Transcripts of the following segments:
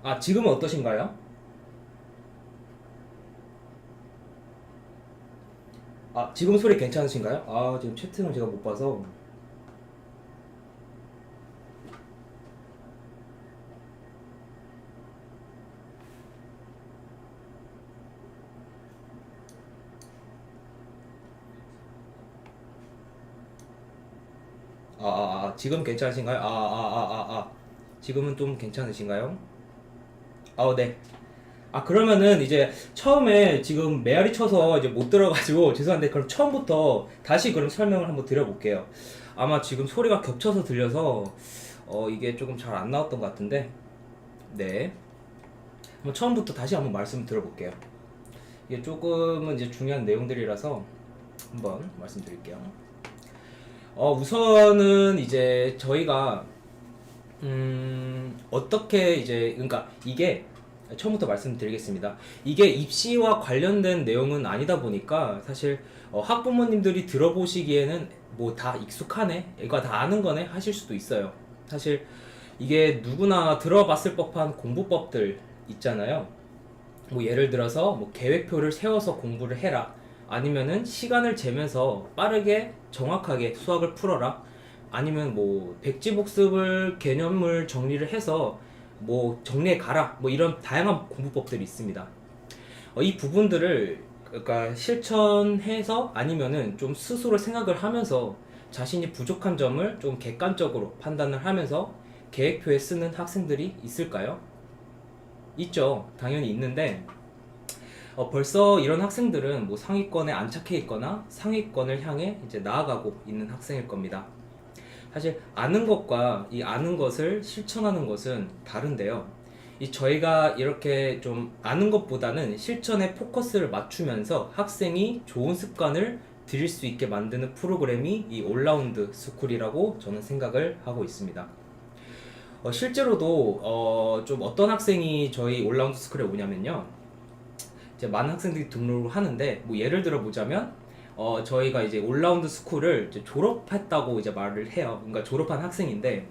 아, 지금은 어떠신가요? 아, 지금 소리 괜찮으신가요? 아, 지금 채팅을 제가 못 봐서. 지금 괜찮으신가요? 지금은 좀 괜찮으신가요? 네. 아, 그러면은 이제 처음에 지금 메아리 쳐서 이제 못 들어가지고 죄송한데, 그럼 처음부터 다시 그럼 설명을 한번 드려볼게요. 아마 지금 소리가 겹쳐서 들려서 이게 조금 잘 안 나왔던 것 같은데, 네. 한번 처음부터 다시 한번 말씀 드려볼게요. 이게 조금은 이제 중요한 내용들이라서 한번 말씀드릴게요. 우선은 이제 저희가 어떻게 이제, 그러니까 이게 처음부터 말씀드리겠습니다. 이게 입시와 관련된 내용은 아니다 보니까 사실 학부모님들이 들어보시기에는 뭐 다 익숙하네, 이거 다 아는 거네 하실 수도 있어요. 사실 이게 누구나 들어봤을 법한 공부법들 있잖아요. 뭐 예를 들어서 뭐 계획표를 세워서 공부를 해라, 아니면은 시간을 재면서 빠르게 정확하게 수학을 풀어라, 아니면 뭐 백지복습을 개념을 정리를 해서 뭐 정리해 가라, 뭐 이런 다양한 공부법들이 있습니다. 이 부분들을 그러니까 실천해서 아니면은 좀 스스로 생각을 하면서 자신이 부족한 점을 좀 객관적으로 판단을 하면서 계획표에 쓰는 학생들이 있을까요? 있죠. 당연히 있는데 벌써 이런 학생들은 뭐 상위권에 안착해 있거나 상위권을 향해 이제 나아가고 있는 학생일 겁니다. 사실 아는 것과 이 아는 것을 실천하는 것은 다른데요. 이 저희가 이렇게 좀 아는 것보다는 실천에 포커스를 맞추면서 학생이 좋은 습관을 들일 수 있게 만드는 프로그램이 이 올라운드 스쿨이라고 저는 생각을 하고 있습니다. 실제로도 좀 어떤 학생이 저희 올라운드 스쿨에 오냐면요. 이제 많은 학생들이 등록을 하는데, 뭐 예를 들어 보자면 저희가 이제 올라운드 스쿨을 이제 졸업했다고 이제 말을 해요. 그러니까 졸업한 학생인데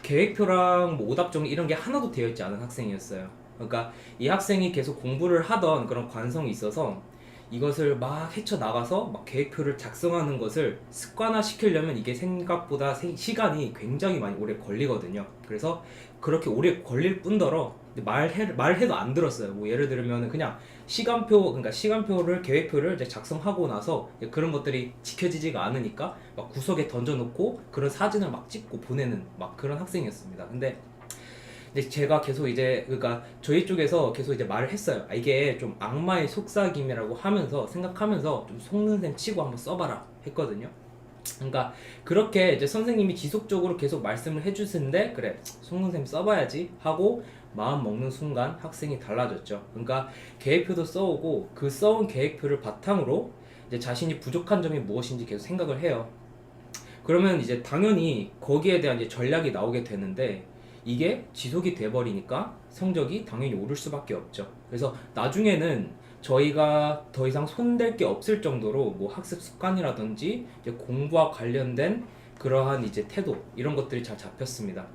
계획표랑 뭐 오답 정리 이런 게 하나도 되어 있지 않은 학생이었어요. 그러니까 이 학생이 계속 공부를 하던 그런 관성이 있어서 이것을 막 헤쳐나가서 막 계획표를 작성하는 것을 습관화 시키려면 이게 생각보다 시간이 굉장히 많이 오래 걸리거든요. 그래서 그렇게 오래 걸릴 뿐더러 말해도 안 들었어요. 뭐 예를 들면 그냥 시간표, 그러니까 시간표를, 계획표를 이제 작성하고 나서 그런 것들이 지켜지지가 않으니까 막 구석에 던져놓고 그런 사진을 막 찍고 보내는 막 그런 학생이었습니다. 근데 이제 제가 계속 이제, 그러니까 저희 쪽에서 계속 이제 말을 했어요. 이게 좀 악마의 속삭임이라고 하면서 생각하면서 좀 속는 셈 치고 한번 써봐라 했거든요. 그러니까 그렇게 이제 선생님이 지속적으로 계속 말씀을 해주시는데, 그래 속는 셈 써봐야지 하고 마음 먹는 순간 학생이 달라졌죠. 그러니까 계획표도 써오고 그 써온 계획표를 바탕으로 이제 자신이 부족한 점이 무엇인지 계속 생각을 해요. 그러면 이제 당연히 거기에 대한 이제 전략이 나오게 되는데, 이게 지속이 돼버리니까 성적이 당연히 오를 수밖에 없죠. 그래서 나중에는 저희가 더 이상 손댈 게 없을 정도로 뭐 학습 습관이라든지 이제 공부와 관련된 그러한 이제 태도 이런 것들이 잘 잡혔습니다.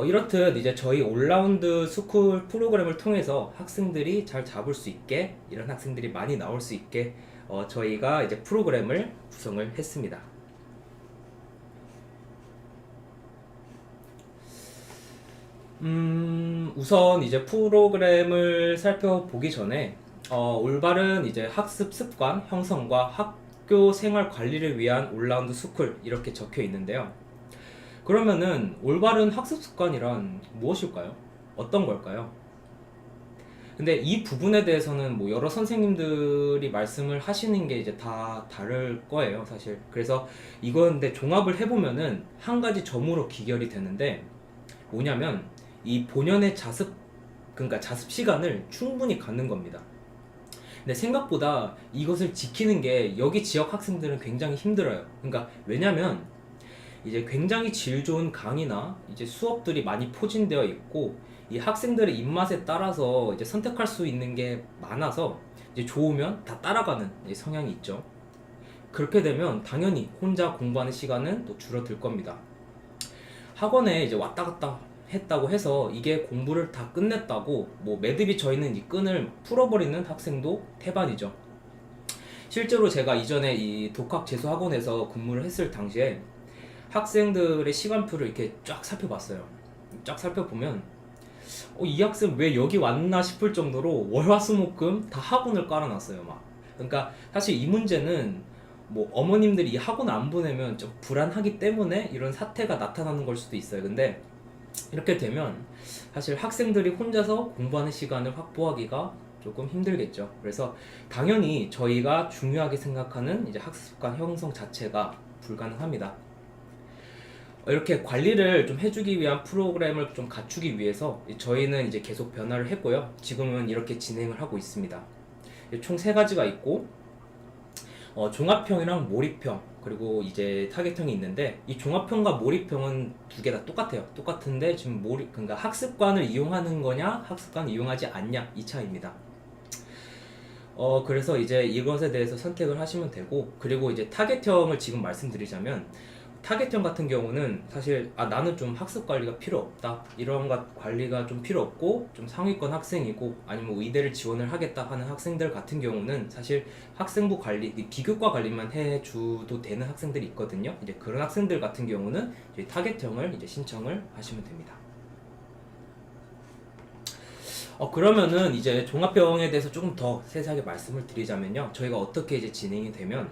이렇듯 이제 저희 올라운드 스쿨 프로그램을 통해서 학생들이 잘 잡을 수 있게, 이런 학생들이 많이 나올 수 있게 저희가 이제 프로그램을 구성을 했습니다. 우선 이제 프로그램을 살펴보기 전에 올바른 이제 학습 습관 형성과 학교 생활 관리를 위한 올라운드 스쿨 이렇게 적혀 있는데요. 그러면은 올바른 학습 습관이란 무엇일까요? 어떤 걸까요? 근데 이 부분에 대해서는 뭐 여러 선생님들이 말씀을 하시는 게 이제 다 다를 거예요, 사실. 그래서 이건 근데 종합을 해보면은 한 가지 점으로 귀결이 되는데, 뭐냐면 이 본연의 자습, 그러니까 자습 시간을 충분히 갖는 겁니다. 근데 생각보다 이것을 지키는 게 여기 지역 학생들은 굉장히 힘들어요. 그러니까 왜냐면 이제 굉장히 질 좋은 강의나 이제 수업들이 많이 포진되어 있고, 이 학생들의 입맛에 따라서 이제 선택할 수 있는 게 많아서 이제 좋으면 다 따라가는 성향이 있죠. 그렇게 되면 당연히 혼자 공부하는 시간은 또 줄어들 겁니다. 학원에 이제 왔다 갔다 했다고 해서 이게 공부를 다 끝냈다고 뭐 매듭이 져 있는 이 끈을 풀어버리는 학생도 태반이죠. 실제로 제가 이전에 이 독학 재수 학원에서 근무를 했을 당시에 학생들의 시간표를 이렇게 쫙 살펴봤어요. 쫙 살펴보면 이 학생 왜 여기 왔나 싶을 정도로 월화수목금 다 학원을 깔아놨어요. 막. 그러니까 사실 이 문제는 뭐 어머님들이 이 학원 안 보내면 좀 불안하기 때문에 이런 사태가 나타나는 걸 수도 있어요. 근데 이렇게 되면 사실 학생들이 혼자서 공부하는 시간을 확보하기가 조금 힘들겠죠. 그래서 당연히 저희가 중요하게 생각하는 이제 학습관 형성 자체가 불가능합니다. 이렇게 관리를 좀 해주기 위한 프로그램을 좀 갖추기 위해서 저희는 이제 계속 변화를 했고요. 지금은 이렇게 진행을 하고 있습니다. 총 세 가지가 있고, 종합형이랑 몰입형, 그리고 이제 타겟형이 있는데, 이 종합형과 몰입형은 두 개 다 똑같아요. 똑같은데 지금 그러니까 학습관을 이용하는 거냐, 학습관을 이용하지 않냐, 이 차이입니다. 그래서 이제 이것에 대해서 선택을 하시면 되고, 그리고 이제 타겟형을 지금 말씀드리자면, 타겟형 같은 경우는 사실 나는 좀 학습 관리가 필요 없다, 이런 관리가 좀 필요 없고 좀 상위권 학생이고 아니면 의대를 지원을 하겠다 하는 학생들 같은 경우는 사실 학생부 관리, 비교과 관리만 해줘도 되는 학생들이 있거든요. 이제 그런 학생들 같은 경우는 이제 타겟형을 이제 신청을 하시면 됩니다. 그러면은 이제 종합형에 대해서 조금 더 세세하게 말씀을 드리자면요, 저희가 어떻게 이제 진행이 되면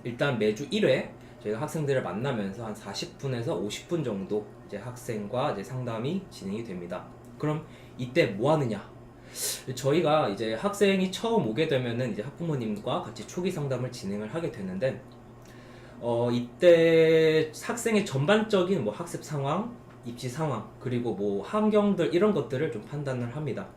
일단 매주 1회 저희가 학생들을 만나면서 한 40분에서 50분 정도 이제 학생과 이제 상담이 진행이 됩니다. 그럼 이때 뭐 하느냐? 저희가 이제 학생이 처음 오게 되면은 이제 학부모님과 같이 초기 상담을 진행을 하게 되는데, 이때 학생의 전반적인 뭐 학습 상황, 입시 상황, 그리고 뭐 환경들 이런 것들을 좀 판단을 합니다.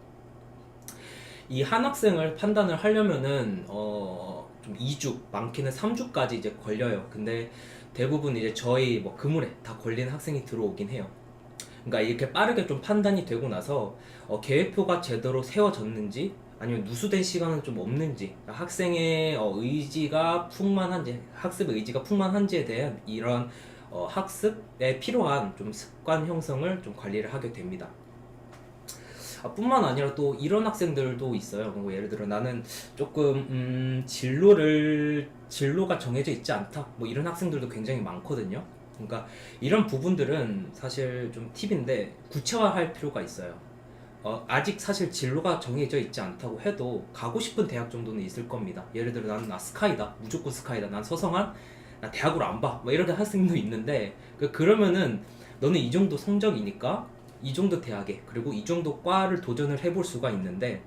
이 한 학생을 판단을 하려면은 좀 2주, 많게는 3주까지 이제 걸려요. 근데 대부분 이제 저희 뭐 그물에 다 걸리는 학생이 들어오긴 해요. 그러니까 이렇게 빠르게 좀 판단이 되고 나서 계획표가 제대로 세워졌는지 아니면 누수된 시간은 좀 없는지, 그러니까 학생의 의지가 풍만한지, 학습 의지가 풍만한지에 대한 이런 학습에 필요한 좀 습관 형성을 좀 관리를 하게 됩니다. 뿐만 아니라 또 이런 학생들도 있어요. 뭐 예를 들어 나는 조금 진로가 정해져 있지 않다, 뭐 이런 학생들도 굉장히 많거든요. 그러니까 이런 부분들은 사실 좀 팁인데 구체화할 필요가 있어요. 아직 사실 진로가 정해져 있지 않다고 해도 가고 싶은 대학 정도는 있을 겁니다. 예를 들어 나는 스카이다, 무조건 스카이다, 난 서성한, 나 대학으로 안 봐, 뭐 이런 학생도 있는데, 그러면은 너는 이 정도 성적이니까 이 정도 대학에, 그리고 이 정도 과를 도전을 해볼 수가 있는데,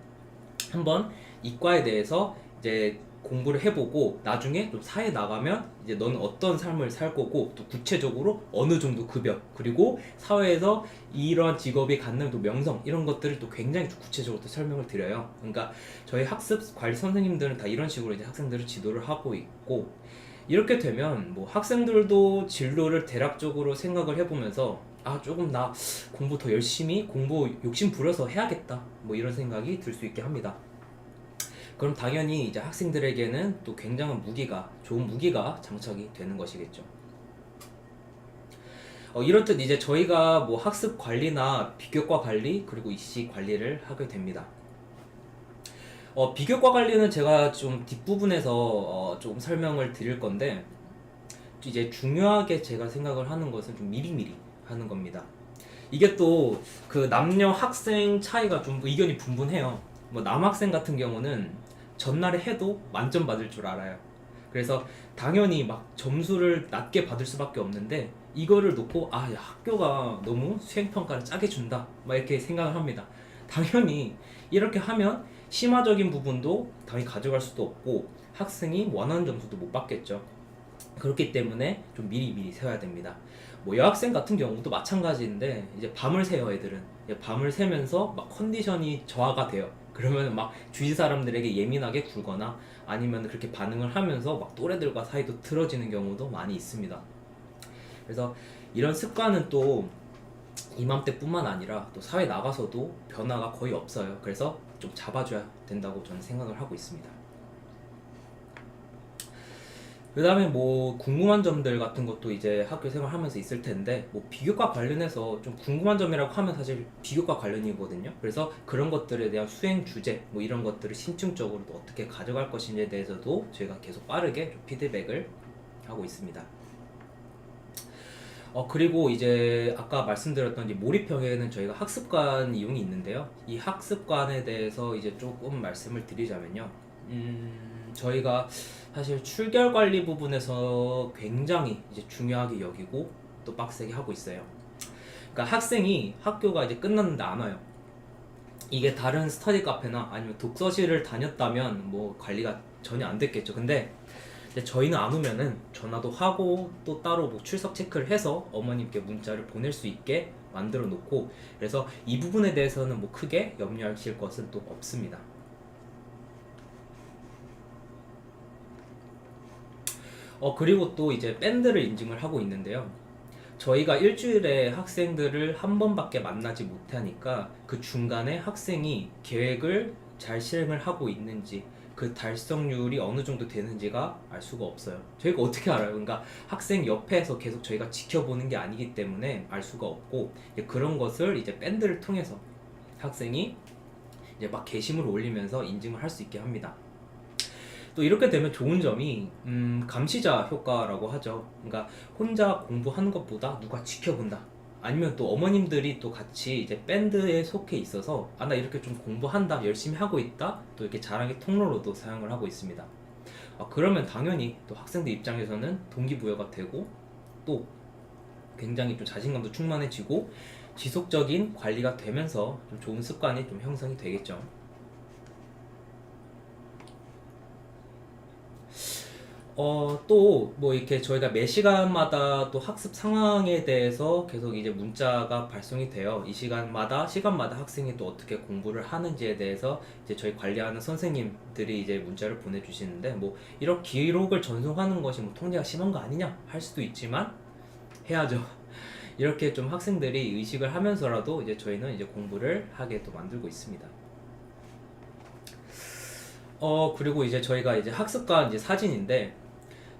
한번 이 과에 대해서 이제 공부를 해보고 나중에 좀 사회 나가면 이제 너는 어떤 삶을 살 거고, 또 구체적으로 어느 정도 급여, 그리고 사회에서 이러한 직업이 갖는 또 명성, 이런 것들을 또 굉장히 구체적으로 또 설명을 드려요. 그러니까 저희 학습 관리 선생님들은 다 이런 식으로 이제 학생들을 지도를 하고 있고, 이렇게 되면 뭐 학생들도 진로를 대략적으로 생각을 해보면서 조금 나 공부 더 열심히, 공부 욕심 부려서 해야겠다, 뭐 이런 생각이 들 수 있게 합니다. 그럼 당연히 이제 학생들에게는 또 굉장한 좋은 무기가 장착이 되는 것이겠죠. 이렇듯 이제 저희가 뭐 학습 관리나 비교과 관리, 그리고 입시 관리를 하게 됩니다. 비교과 관리는 제가 좀 뒷부분에서 좀 설명을 드릴 건데, 이제 중요하게 제가 생각을 하는 것은 좀 미리미리 하는 겁니다. 이게 또 그 남녀 학생 차이가 좀 의견이 분분해요. 뭐 남학생 같은 경우는 전날에 해도 만점 받을 줄 알아요. 그래서 당연히 막 점수를 낮게 받을 수밖에 없는데, 이거를 놓고 야, 학교가 너무 수행평가를 짜게 준다, 막 이렇게 생각을 합니다. 당연히 이렇게 하면 심화적인 부분도 당연히 가져갈 수도 없고 학생이 원하는 점수도 못 받겠죠. 그렇기 때문에 좀 미리 세워야 됩니다. 뭐 여학생 같은 경우도 마찬가지인데, 이제 밤을 새요. 애들은 밤을 새면서 막 컨디션이 저하가 돼요. 그러면 막 주위 사람들에게 예민하게 굴거나 아니면 그렇게 반응을 하면서 막 또래들과 사이도 틀어지는 경우도 많이 있습니다. 그래서 이런 습관은 또 이맘때뿐만 아니라 또 사회 나가서도 변화가 거의 없어요. 그래서 좀 잡아줘야 된다고 저는 생각을 하고 있습니다. 그 다음에 뭐 궁금한 점들 같은 것도 이제 학교 생활하면서 있을 텐데, 뭐 비교과 관련해서 좀 궁금한 점이라고 하면 사실 비교과 관련이거든요. 그래서 그런 것들에 대한 수행 주제 뭐 이런 것들을 심층적으로 또 어떻게 가져갈 것인지에 대해서도 저희가 계속 빠르게 좀 피드백을 하고 있습니다. 그리고 이제 아까 말씀드렸던 이 몰입형에는 저희가 학습관 이용이 있는데요. 이 학습관에 대해서 이제 조금 말씀을 드리자면요. 저희가 사실 출결 관리 부분에서 굉장히 이제 중요하게 여기고 또 빡세게 하고 있어요. 그러니까 학생이 학교가 이제 끝났는데 안 와요. 이게 다른 스터디 카페나 아니면 독서실을 다녔다면 뭐 관리가 전혀 안 됐겠죠. 근데 이제 저희는 안 오면은 전화도 하고 또 따로 뭐 출석 체크를 해서 어머님께 문자를 보낼 수 있게 만들어 놓고, 그래서 이 부분에 대해서는 뭐 크게 염려하실 것은 또 없습니다. 그리고 또 이제 밴드를 인증을 하고 있는데요. 저희가 일주일에 학생들을 한 번밖에 만나지 못하니까 그 중간에 학생이 계획을 잘 실행을 하고 있는지 그 달성률이 어느 정도 되는지가 알 수가 없어요. 저희가 어떻게 알아요? 그러니까 학생 옆에서 계속 저희가 지켜보는 게 아니기 때문에 알 수가 없고, 이제 그런 것을 이제 밴드를 통해서 학생이 이제 막 게시물을 올리면서 인증을 할 수 있게 합니다. 또 이렇게 되면 좋은 점이 감시자 효과라고 하죠. 그러니까 혼자 공부하는 것보다 누가 지켜본다. 아니면 또 어머님들이 또 같이 이제 밴드에 속해 있어서 나 이렇게 좀 공부한다, 열심히 하고 있다, 또 이렇게 자랑의 통로로도 사용을 하고 있습니다. 그러면 당연히 또 학생들 입장에서는 동기부여가 되고 또 굉장히 좀 자신감도 충만해지고 지속적인 관리가 되면서 좀 좋은 습관이 좀 형성이 되겠죠. 또, 뭐, 이렇게 저희가 매 시간마다 또 학습 상황에 대해서 계속 이제 문자가 발송이 돼요. 이 시간마다 학생이 또 어떻게 공부를 하는지에 대해서 이제 저희 관리하는 선생님들이 이제 문자를 보내주시는데, 뭐, 이런 기록을 전송하는 것이 뭐 통제가 심한 거 아니냐 할 수도 있지만, 해야죠. 이렇게 좀 학생들이 의식을 하면서라도 이제 저희는 이제 공부를 하게 또 만들고 있습니다. 그리고 이제 저희가 이제 학습관 이제 사진인데,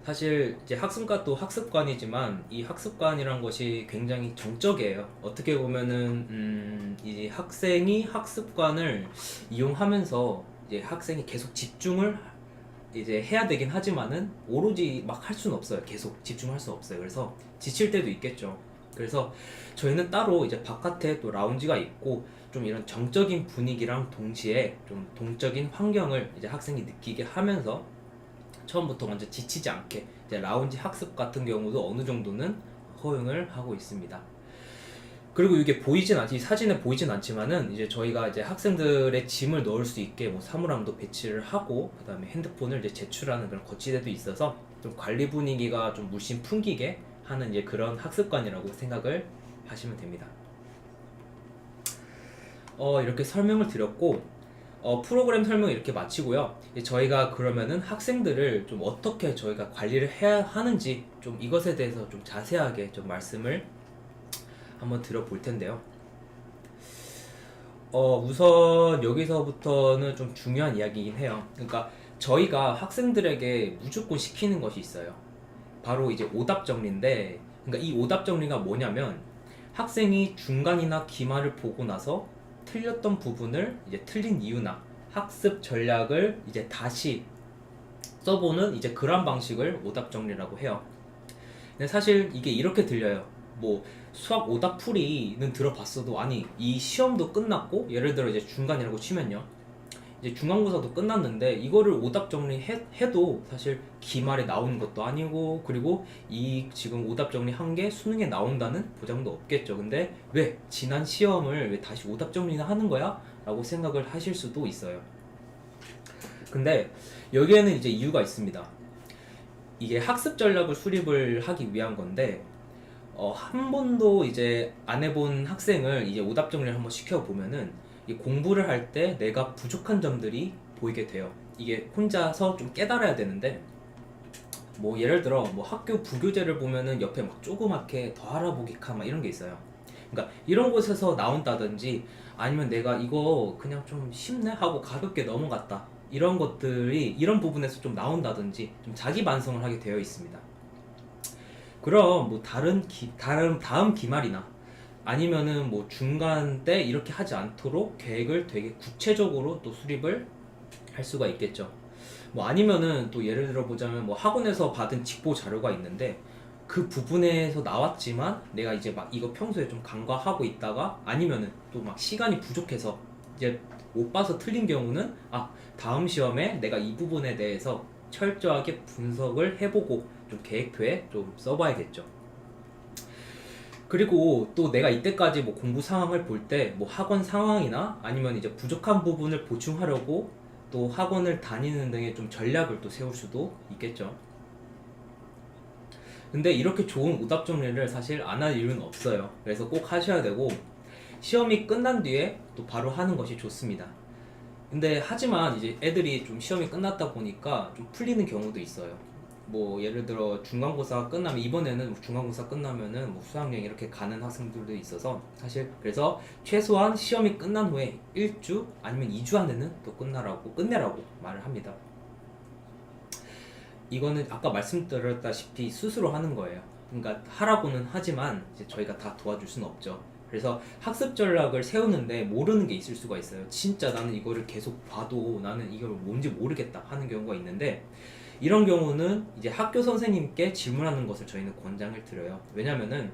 사실 이제 학습관도 학습관이지만 이 학습관이란 것이 굉장히 정적이에요. 어떻게 보면은 이 학생이 학습관을 이용하면서 이제 학생이 계속 집중을 이제 해야 되긴 하지만은 오로지 막 할 수는 없어요. 계속 집중할 수 없어요. 그래서 지칠 때도 있겠죠. 그래서 저희는 따로 이제 바깥에 또 라운지가 있고 좀 이런 정적인 분위기랑 동시에 좀 동적인 환경을 이제 학생이 느끼게 하면서 처음부터 먼저 지치지 않게 이제 라운지 학습 같은 경우도 어느 정도는 허용을 하고 있습니다. 그리고 이게 이 사진에 보이진 않지만은 이제 저희가 이제 학생들의 짐을 넣을 수 있게 뭐 사물함도 배치를 하고, 그 다음에 핸드폰을 이제 제출하는 그런 거치대도 있어서 좀 관리 분위기가 좀 물씬 풍기게 하는 이제 그런 학습관이라고 생각을 하시면 됩니다. 이렇게 설명을 드렸고, 프로그램 설명 이렇게 마치고요. 저희가 그러면은 학생들을 좀 어떻게 저희가 관리를 해야 하는지 좀 이것에 대해서 좀 자세하게 좀 말씀을 한번 들어볼 텐데요. 우선 여기서부터는 좀 중요한 이야기이긴 해요. 그러니까 저희가 학생들에게 무조건 시키는 것이 있어요. 바로 이제 오답 정리인데, 그러니까 이 오답 정리가 뭐냐면 학생이 중간이나 기말을 보고 나서 틀렸던 부분을 이제 틀린 이유나 학습 전략을 이제 다시 써보는 이제 그런 방식을 오답 정리라고 해요. 근데 사실 이게 이렇게 들려요. 뭐 수학 오답 풀이는 들어봤어도, 아니 이 시험도 끝났고 예를 들어 이제 중간이라고 치면요, 이제 중간고사도 끝났는데 이거를 오답 정리해도 사실 기말에 나오는 것도 아니고, 그리고 이 지금 오답 정리한 게 수능에 나온다는 보장도 없겠죠. 근데 왜 지난 시험을 왜 다시 오답 정리나 하는 거야? 라고 생각을 하실 수도 있어요. 근데 여기에는 이제 이유가 있습니다. 이게 학습 전략을 수립을 하기 위한 건데, 한 번도 이제 안 해본 학생을 이제 오답 정리를 한번 시켜보면은 이 공부를 할 때 내가 부족한 점들이 보이게 돼요. 이게 혼자서 좀 깨달아야 되는데, 뭐 예를 들어 뭐 학교 부교재를 보면은 옆에 막 조그맣게 더 알아보기 칸 막 이런 게 있어요. 그러니까 이런 곳에서 나온다든지, 아니면 내가 이거 그냥 좀 쉽네 하고 가볍게 넘어갔다, 이런 것들이 이런 부분에서 좀 나온다든지 좀 자기 반성을 하게 되어 있습니다. 그럼 뭐 다음 기말이나 아니면은 뭐 중간 때 이렇게 하지 않도록 계획을 되게 구체적으로 또 수립을 할 수가 있겠죠. 뭐 아니면은 또 예를 들어 보자면 뭐 학원에서 받은 직보 자료가 있는데 그 부분에서 나왔지만 내가 이제 막 이거 평소에 좀 간과하고 있다가 아니면은 또 막 시간이 부족해서 이제 못 봐서 틀린 경우는 다음 시험에 내가 이 부분에 대해서 철저하게 분석을 해보고 좀 계획표에 좀 써봐야겠죠. 그리고 또 내가 이때까지 뭐 공부 상황을 볼 때 뭐 학원 상황이나 아니면 이제 부족한 부분을 보충하려고 또 학원을 다니는 등의 좀 전략을 또 세울 수도 있겠죠. 근데 이렇게 좋은 오답 정리를 사실 안 할 이유는 없어요. 그래서 꼭 하셔야 되고 시험이 끝난 뒤에 또 바로 하는 것이 좋습니다. 근데 하지만 이제 애들이 좀 시험이 끝났다 보니까 좀 풀리는 경우도 있어요. 뭐 예를 들어 중간고사 끝나면 이번에는 중간고사 끝나면은 뭐 수학여행 이렇게 가는 학생들도 있어서 사실 그래서 최소한 시험이 끝난 후에 1주 아니면 2주 안에는 또 끝내라고 말을 합니다. 이거는 아까 말씀드렸다시피 스스로 하는 거예요. 그러니까 하라고는 하지만 이제 저희가 다 도와줄 수는 없죠. 그래서 학습 전략을 세우는데 모르는 게 있을 수가 있어요. 진짜 나는 이거를 계속 봐도 나는 이걸 뭔지 모르겠다 하는 경우가 있는데 이런 경우는 이제 학교 선생님께 질문하는 것을 저희는 권장을 드려요. 왜냐면은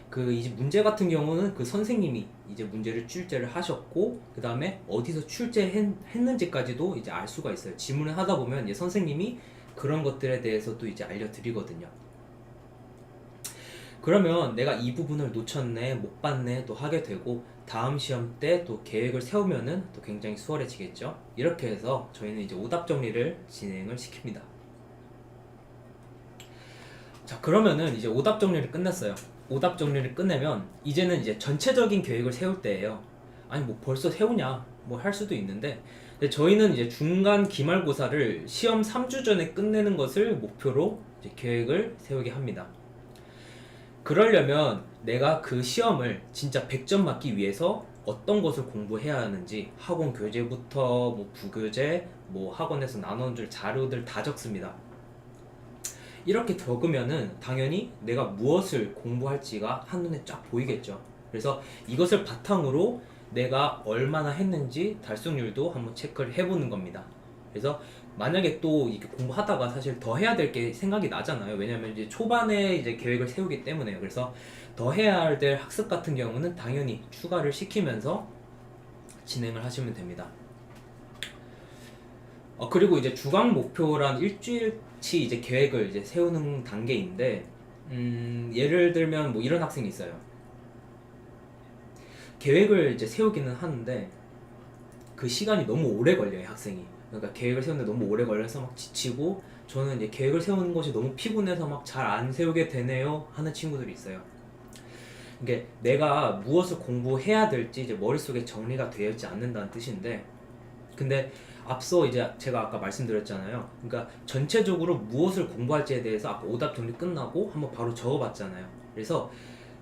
그 이제 문제 같은 경우는 그 선생님이 이제 문제를 출제를 하셨고 그 다음에 어디서 출제했는지까지도 이제 알 수가 있어요. 질문을 하다 보면 이제 선생님이 그런 것들에 대해서도 이제 알려드리거든요. 그러면 내가 이 부분을 놓쳤네, 못 봤네 또 하게 되고 다음 시험 때 또 계획을 세우면은 또 굉장히 수월해지겠죠. 이렇게 해서 저희는 이제 오답 정리를 진행을 시킵니다. 자, 그러면은 이제 오답 정리를 끝냈어요. 오답 정리를 끝내면 이제는 이제 전체적인 계획을 세울 때예요. 아니 뭐 벌써 세우냐 뭐 할 수도 있는데 근데 저희는 이제 중간 기말고사를 시험 3주 전에 끝내는 것을 목표로 이제 계획을 세우게 합니다. 그러려면 내가 그 시험을 진짜 100점 맞기 위해서 어떤 것을 공부해야 하는지 학원 교재부터 뭐 부교재 뭐 학원에서 나눠줄 자료들 다 적습니다. 이렇게 적으면은 당연히 내가 무엇을 공부할지가 한눈에 쫙 보이겠죠. 그래서 이것을 바탕으로 내가 얼마나 했는지 달성률도 한번 체크를 해보는 겁니다. 그래서 만약에 또 이렇게 공부하다가 사실 더 해야 될 게 생각이 나잖아요. 왜냐면 이제 초반에 이제 계획을 세우기 때문에요. 그래서 더 해야 될 학습 같은 경우는 당연히 추가를 시키면서 진행을 하시면 됩니다. 그리고 이제 주간 목표란 일주일치 이제 계획을 이제 세우는 단계인데, 예를 들면 뭐 이런 학생이 있어요. 계획을 이제 세우기는 하는데, 그 시간이 너무 오래 걸려요, 학생이. 그러니까 계획을 세우는데 너무 오래 걸려서 막 지치고, 저는 이제 계획을 세우는 것이 너무 피곤해서 막 잘 안 세우게 되네요 하는 친구들이 있어요. 이게 내가 무엇을 공부해야 될지 이제 머릿속에 정리가 되어 있지 않는다는 뜻인데, 근데 앞서 이제 제가 아까 말씀드렸잖아요. 그러니까 전체적으로 무엇을 공부할지에 대해서 아까 오답 정리 끝나고 한번 바로 적어봤잖아요. 그래서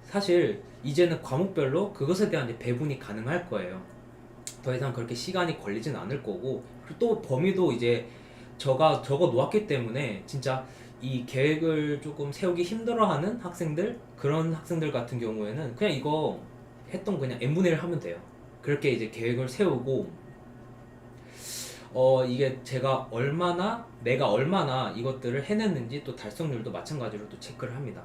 사실 이제는 과목별로 그것에 대한 이제 배분이 가능할 거예요. 더 이상 그렇게 시간이 걸리진 않을 거고, 그리고 또 범위도 이제 제가 적어 놓았기 때문에 진짜 이 계획을 조금 세우기 힘들어하는 학생들, 그런 학생들 같은 경우에는 그냥 이거 했던 그냥 n분의 1 하면 돼요. 그렇게 이제 계획을 세우고 이게 내가 얼마나 이것들을 해냈는지 또 달성률도 마찬가지로 또 체크를 합니다.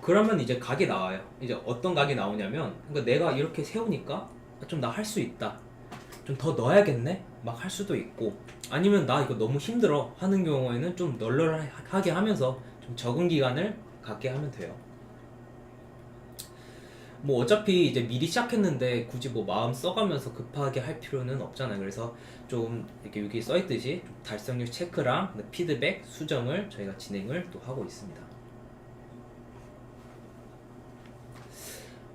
그러면 이제 각이 나와요. 이제 어떤 각이 나오냐면, 그러니까 내가 이렇게 세우니까 좀 나 할 수 있다. 좀 더 넣어야겠네? 막 할 수도 있고, 아니면 나 이거 너무 힘들어 하는 경우에는 좀 널널하게 하면서 좀 적응 기간을 갖게 하면 돼요. 뭐 어차피 이제 미리 시작했는데 굳이 뭐 마음 써가면서 급하게 할 필요는 없잖아요. 그래서 좀 이렇게 여기 써있듯이 달성률 체크랑 피드백, 수정을 저희가 진행을 또 하고 있습니다.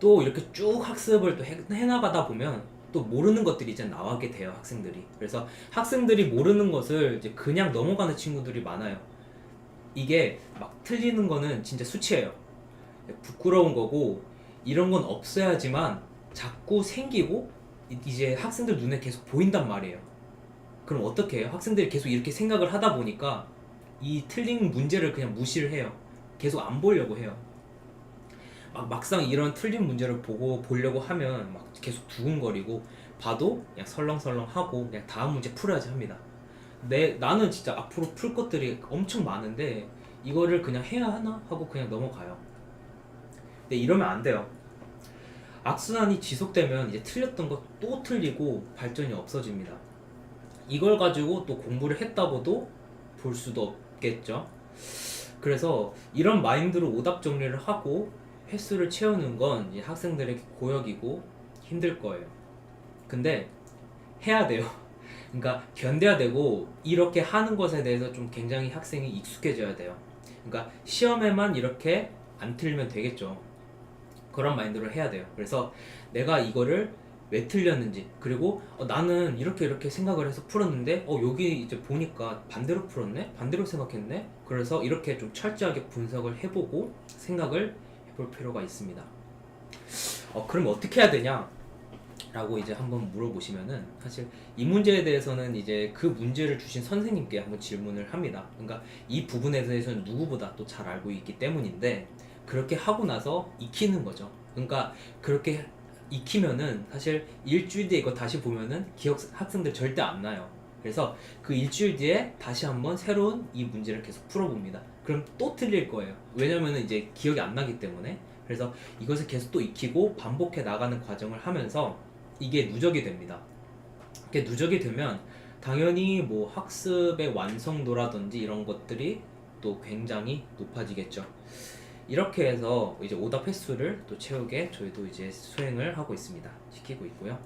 또 이렇게 쭉 학습을 또 해나가다 보면 또 모르는 것들이 이제 나오게 돼요, 학생들이. 그래서 학생들이 모르는 것을 이제 그냥 넘어가는 친구들이 많아요. 이게 막 틀리는 거는 진짜 수치예요. 부끄러운 거고, 이런 건 없어야지만 자꾸 생기고 이제 학생들 눈에 계속 보인단 말이에요. 그럼 어떻게 해요? 학생들이 계속 이렇게 생각을 하다 보니까 이 틀린 문제를 그냥 무시를 해요. 계속 안 보려고 해요. 막상 이런 틀린 문제를 보려고 하면 막 계속 두근거리고, 봐도 그냥 설렁설렁 하고 그냥 다음 문제 풀어야지 합니다. 나는 진짜 앞으로 풀 것들이 엄청 많은데 이거를 그냥 해야 하나 하고 그냥 넘어가요. 근데 이러면 안 돼요. 악순환이 지속되면 이제 틀렸던 거 또 틀리고 발전이 없어집니다. 이걸 가지고 또 공부를 했다고도 볼 수도 없겠죠. 그래서 이런 마인드로 오답 정리를 하고 횟수를 채우는 건 이제 학생들에게 고역이고 힘들 거예요. 근데 해야 돼요. 그러니까 견뎌야 되고, 이렇게 하는 것에 대해서 좀 굉장히 학생이 익숙해져야 돼요. 그러니까 시험에만 이렇게 안 틀리면 되겠죠. 그런 마인드로 해야 돼요. 그래서 내가 이거를 왜 틀렸는지, 그리고 나는 이렇게 생각을 해서 풀었는데 여기 이제 보니까 반대로 풀었네? 반대로 생각했네? 그래서 이렇게 좀 철저하게 분석을 해보고 생각을 해볼 필요가 있습니다. 그럼 어떻게 해야 되냐? 라고 이제 한번 물어보시면은, 사실 이 문제에 대해서는 이제 그 문제를 주신 선생님께 한번 질문을 합니다. 그러니까 이 부분에 대해서는 누구보다 또 잘 알고 있기 때문인데, 그렇게 하고 나서 익히는 거죠. 그러니까 그렇게 익히면은 사실 일주일 뒤에 이거 다시 보면은 학생들 절대 안 나요. 그래서 그 일주일 뒤에 다시 한번 새로운 이 문제를 계속 풀어봅니다. 그럼 또 틀릴 거예요. 왜냐면은 이제 기억이 안 나기 때문에. 그래서 이것을 계속 또 익히고 반복해 나가는 과정을 하면서 이게 누적이 됩니다. 이게 누적이 되면 당연히 뭐 학습의 완성도라든지 이런 것들이 또 굉장히 높아지겠죠. 이렇게 해서 이제 오답 횟수를 또 채우게 저희도 이제 수행을 하고 있습니다. 시키고 있고요.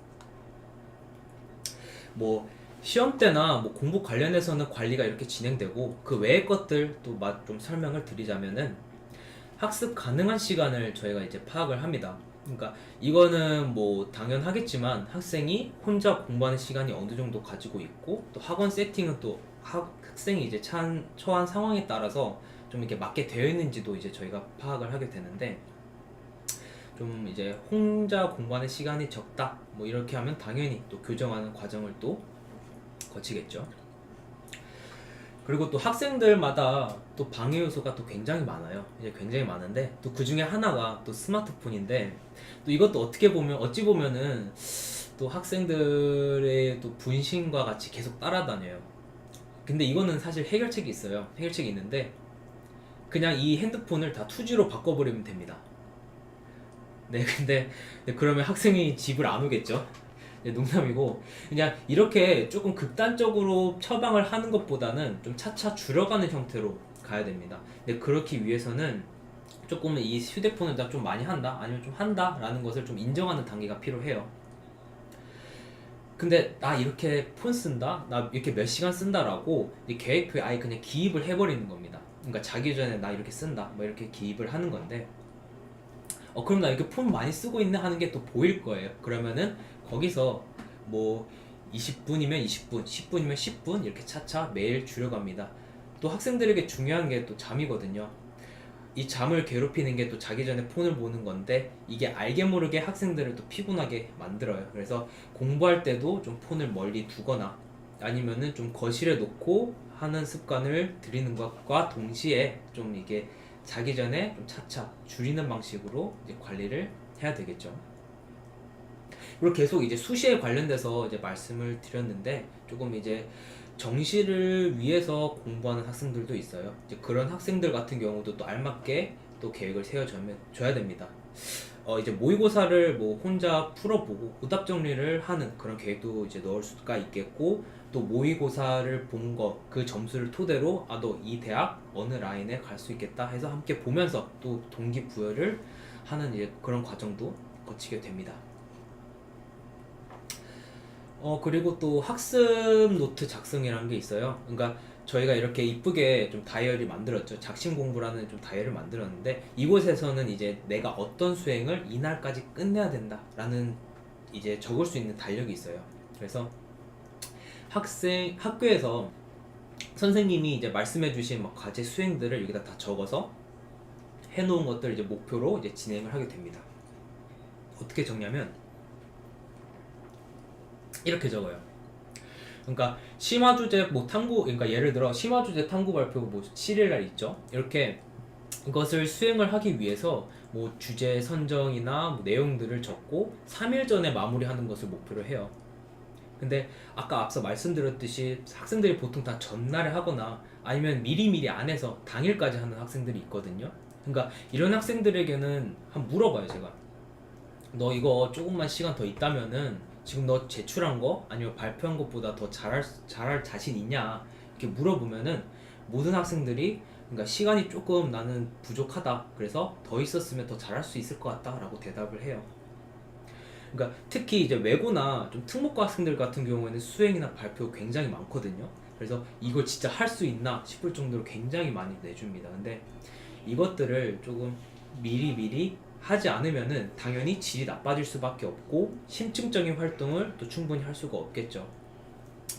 뭐 시험 때나 뭐 공부 관련해서는 관리가 이렇게 진행되고, 그 외의 것들 또 좀 설명을 드리자면은, 학습 가능한 시간을 저희가 이제 파악을 합니다. 그러니까 이거는 뭐 당연하겠지만 학생이 혼자 공부하는 시간이 어느 정도 가지고 있고, 또 학원 세팅은 또 학생이 이제 처한 상황에 따라서 좀 이렇게 맞게 되어 있는지도 이제 저희가 파악을 하게 되는데, 좀 이제 혼자 공부하는 시간이 적다 뭐 이렇게 하면 당연히 또 교정하는 과정을 또 거치겠죠. 그리고 또 학생들마다 또 방해 요소가 또 굉장히 많아요. 이제 굉장히 많은데, 또 그 중에 하나가 또 스마트폰인데, 또 이것도 어찌 보면은 또 학생들의 또 분신과 같이 계속 따라다녀요. 근데 이거는 사실 해결책이 있어요. 해결책이 있는데, 그냥 이 핸드폰을 다 2G로 바꿔버리면 됩니다. 네, 근데 그러면 학생이 집을 안 오겠죠? 네, 농담이고, 그냥 이렇게 조금 극단적으로 처방을 하는 것보다는 좀 차차 줄여가는 형태로 가야 됩니다. 근데 그렇기 위해서는 조금 이 휴대폰을 나 좀 많이 한다, 아니면 좀 한다 라는 것을 좀 인정하는 단계가 필요해요. 근데 나 이렇게 폰 쓴다, 나 이렇게 몇 시간 쓴다라고 이 계획표에 아예 그냥 기입을 해버리는 겁니다. 그러니까 자기 전에 나 이렇게 쓴다 뭐 이렇게 기입을 하는 건데, 그럼 나 이렇게 폰 많이 쓰고 있네 하는 게 또 보일 거예요. 그러면은 거기서 뭐 20분이면 20분, 10분이면 10분 이렇게 차차 매일 줄여갑니다. 또 학생들에게 중요한 게 또 잠이거든요. 이 잠을 괴롭히는 게 또 자기 전에 폰을 보는 건데, 이게 알게 모르게 학생들을 또 피곤하게 만들어요. 그래서 공부할 때도 좀 폰을 멀리 두거나 아니면은 좀 거실에 놓고 하는 습관을 들이는 것과 동시에 좀 이게 자기 전에 좀 차차 줄이는 방식으로 이제 관리를 해야 되겠죠. 그리고 계속 이제 수시에 관련돼서 이제 말씀을 드렸는데, 조금 이제 정시를 위해서 공부하는 학생들도 있어요. 이제 그런 학생들 같은 경우도 또 알맞게 또 계획을 세워줘야 됩니다. 이제 모의고사를 뭐 혼자 풀어보고 오답 정리를 하는 그런 계획도 이제 넣을 수가 있겠고, 또 모의고사를 본 거 그 점수를 토대로 너 이 대학 어느 라인에 갈 수 있겠다 해서 함께 보면서 또 동기부여를 하는 이제 그런 과정도 거치게 됩니다. 그리고 또 학습 노트 작성이라는 게 있어요. 그러니까 저희가 이렇게 이쁘게 좀 다이어리 만들었죠. 작심 공부라는 좀 다이어리를 만들었는데, 이곳에서는 이제 내가 어떤 수행을 이날까지 끝내야 된다라는 이제 적을 수 있는 달력이 있어요. 그래서 학교에서 선생님이 이제 말씀해주신 막 과제 수행들을 여기다 다 적어서 해놓은 것들 이제 목표로 이제 진행을 하게 됩니다. 어떻게 적냐면, 이렇게 적어요. 그러니까 심화 주제 뭐 탐구, 그러니까 예를 들어 심화 주제 탐구 발표 뭐 7일날 있죠. 이렇게 이것을 수행을 하기 위해서 뭐 주제 선정이나 뭐 내용들을 적고 3일 전에 마무리하는 것을 목표로 해요. 근데 아까 앞서 말씀드렸듯이 학생들이 보통 다 전날에 하거나 아니면 미리미리 안 해서 당일까지 하는 학생들이 있거든요. 그러니까 이런 학생들에게는 한번 물어봐요, 제가. 너 이거 조금만 시간 더 있다면은 지금 너 제출한 거 아니면 발표한 것보다 더 잘할 자신 있냐? 이렇게 물어보면은 모든 학생들이, 그러니까 시간이 조금 나는 부족하다, 그래서 더 있었으면 더 잘할 수 있을 것 같다 라고 대답을 해요. 그러니까 특히 이제 외고나 좀 특목고 학생들 같은 경우에는 수행이나 발표 굉장히 많거든요. 그래서 이걸 진짜 할 수 있나 싶을 정도로 굉장히 많이 내줍니다. 근데 이것들을 조금 미리 하지 않으면은 당연히 질이 나빠질 수밖에 없고 심층적인 활동을 또 충분히 할 수가 없겠죠.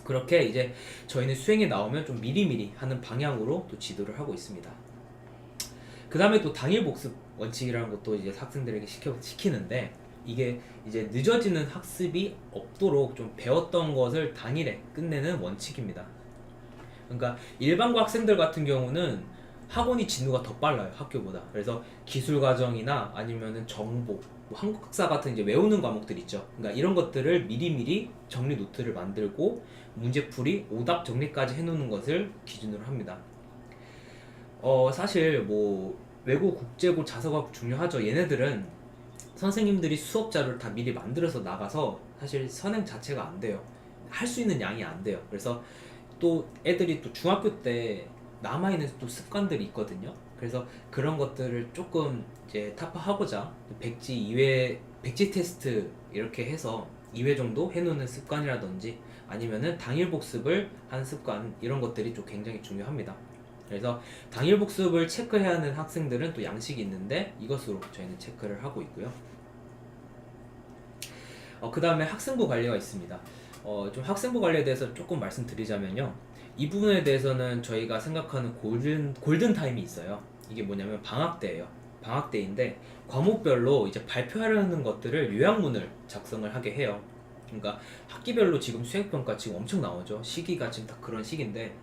그렇게 이제 저희는 수행에 나오면 좀 미리미리 하는 방향으로 또 지도를 하고 있습니다. 그 다음에 또 당일 복습 원칙이라는 것도 이제 학생들에게 시키는데, 이게 이제 늦어지는 학습이 없도록 좀 배웠던 것을 당일에 끝내는 원칙입니다. 그러니까 일반고 학생들 같은 경우는 학원이 진도가 더 빨라요, 학교보다. 그래서 기술 과정이나 아니면은 정보, 뭐 한국사 같은 이제 외우는 과목들 있죠. 그러니까 이런 것들을 미리미리 정리 노트를 만들고 문제풀이, 오답 정리까지 해놓는 것을 기준으로 합니다. 사실 뭐 외고, 국제고, 자사고가 중요하죠. 얘네들은 선생님들이 수업 자료를 다 미리 만들어서 나가서 사실 선행 자체가 안 돼요. 할 수 있는 양이 안 돼요. 그래서 또 애들이 또 중학교 때 남아있는 또 습관들이 있거든요. 그래서 그런 것들을 조금 이제 타파하고자 백지 2회, 백지 테스트 이렇게 해서 2회 정도 해놓는 습관이라든지 아니면은 당일 복습을 한 습관, 이런 것들이 좀 굉장히 중요합니다. 그래서 당일 복습을 체크해야 하는 학생들은 또 양식이 있는데 이것으로 저희는 체크를 하고 있고요. 그 다음에 학생부 관리가 있습니다. 좀 학생부 관리에 대해서 조금 말씀드리자면요. 이 부분에 대해서는 저희가 생각하는 골든 타임이 있어요. 이게 뭐냐면 방학 때예요. 방학 때인데 과목별로 이제 발표하려는 것들을 요약문을 작성을 하게 해요. 그러니까 학기별로 지금 수행평가 지금 엄청 나오죠. 시기가 지금 다 그런 시기인데,